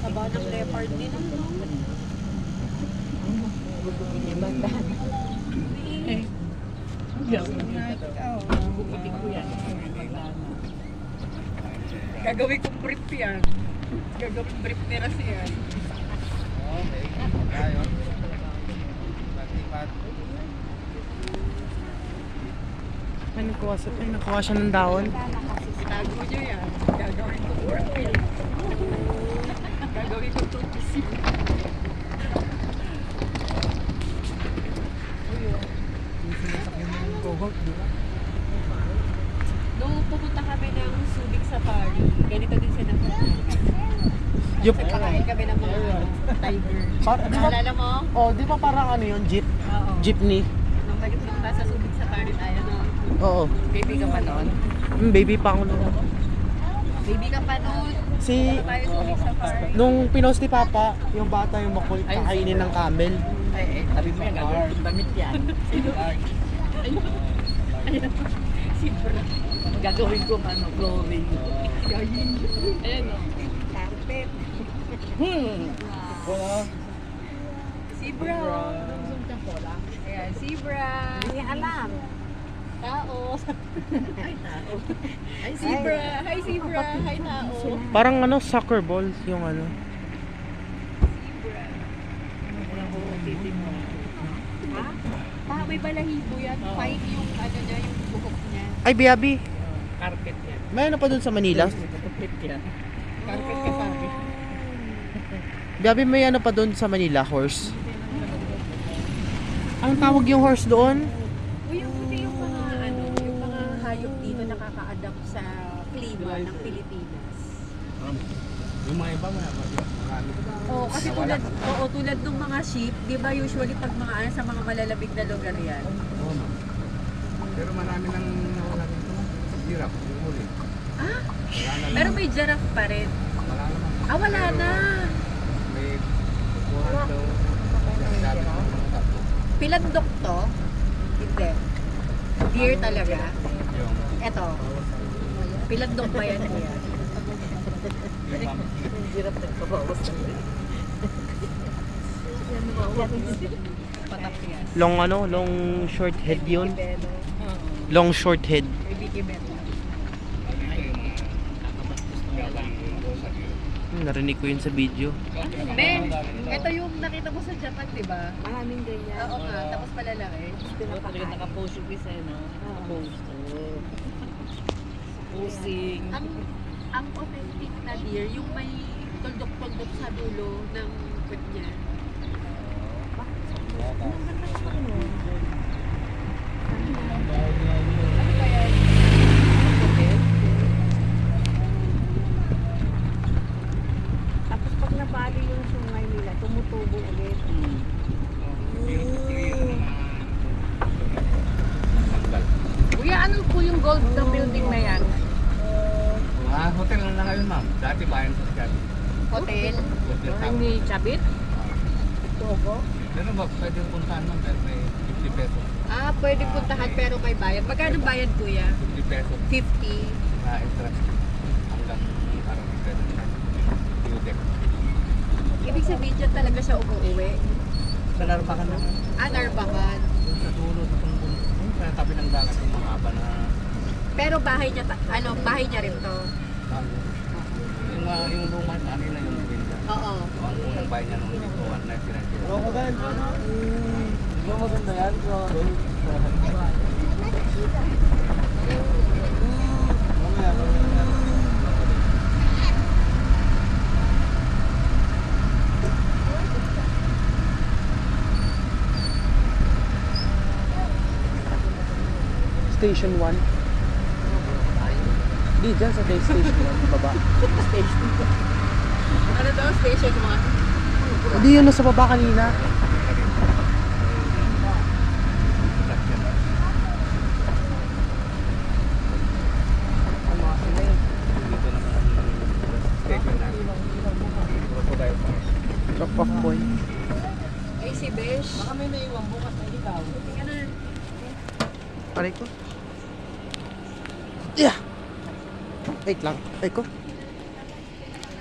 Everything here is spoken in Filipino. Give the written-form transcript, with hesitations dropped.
Haba ng leopard din. Gagawin kong brief yan. Gagawin brief ni Ras yan. Okay, tayo. Ay, nakuha siya ng dahon. Tago nyo yan. Gagawin kong brief. Gagawin kong tutusin. Nung pupunta kami ng Subic Safari, ganito din siya ng Yup. Nagpakain kami ng mga tiger. Naalala mo? Oh, di ba parang ano yun? Oo. Jeepney? Nung nasa Subic Safari tayo, no? Oo. Baby ka pa noon? Baby pa ako noon. Baby ka pa noon? Si, Tayo Subic Safari. nung pinost ni Papa, yung bata yung makulit, kakainin ng camel. Ay, tabi mo yan, gagawin kong damit yan. Sino? Si Bra. Gagawin ko flooring. Ayan o. Carpet. Si Bra. Ayan, si Bra. Hindi alam. Tao. Ay, tao. Ay, si Bra. Hi, si Bra. Hi, tao. Parang ano, soccer ball, yung ano. Si Bra. Ha? May balahibo yan. Fine yung ano niya, yung buhok niya. Ay, Biabi, Carpet yan. may ano pa dun sa Manila? Carpet yan. Carpet ka sabi. Biabi, may ano pa dun sa Manila, horse? Anong tawag yung horse doon? O yung mga ano, yung mga hayop dito nakaka-adapt sa klima ng Pilipinas. Yung mga iba, marami. Oo, kasi tulad ng mga sheep, 'di ba usually pag mga sa mga malalamig na lugar 'yan. Oo, ma'am. Pero marami nang nawala dito. Hirap, yung huli. Ah, Wala na lang. pero may giraffe pa rin. Wala naman. Ah, wala na. May kukuhan daw. Sabi ko mga tatlo. Pilandok to? Hindi. Deer talaga. Yung, Eto. Pilandok ba yan? Kuya? yung ma'am. Giraffe nagpabawas na rin. Patak yan. Long ano, long short head yun. Long short head. May Vicky Bell. Narinig ko yun sa video. Ben, ito yung nakita mo sa Japan, di ba? Maraming ganyan. Oo nga, tapos malalaki. Pinapakain. Naka-pose yung isa, no? Naka-pose. Posing. Ang authentic na deer, yung may tuldok-tuldok sa dulo ng kwet niya. Ano ba yan? Tapos pag nabali yung sungay nila, tumutubo ulit. Kuya, ano po yung gold na building na yan? Hotel na ngayon, ma'am. Dati bayan sa Cavite. Hotel? Hotel Ang Tower. ni Chabit? Togo? Pero ba, pwede puntahan, ma'am, pero may 50 pesos. Ah, pwede puntahan pero may bayad. Magkano bayad, kuya? 50 pesos 50. na interest hanggang parang pwede na. Yung Ibig sabihin dyan talaga siya umuwi. Sa Narbacan na. Ah, Narbacan. Yung sa dulo sa tungkol. Yung sa tabi ng dagat, yung mahaba na Pero bahay niya, bahay niya rin to. yung luma sa kanila yung winda. Oo. Ang unang bahay niya nung dito, 1990. Oo, maganda. Hindi maganda yan. Station 1. Di, dyan sa station 1, baba. Station 1. Ano to? Station 1? Hindi yun, nasa baba kanina. Dito naman ang station natin. Crocodile Park. Drop-off point. Ay, si Besh. Baka may naiwan bukas na ikaw. Tingnan na. Aray ko. Yeah! Wait lang. Ay ko.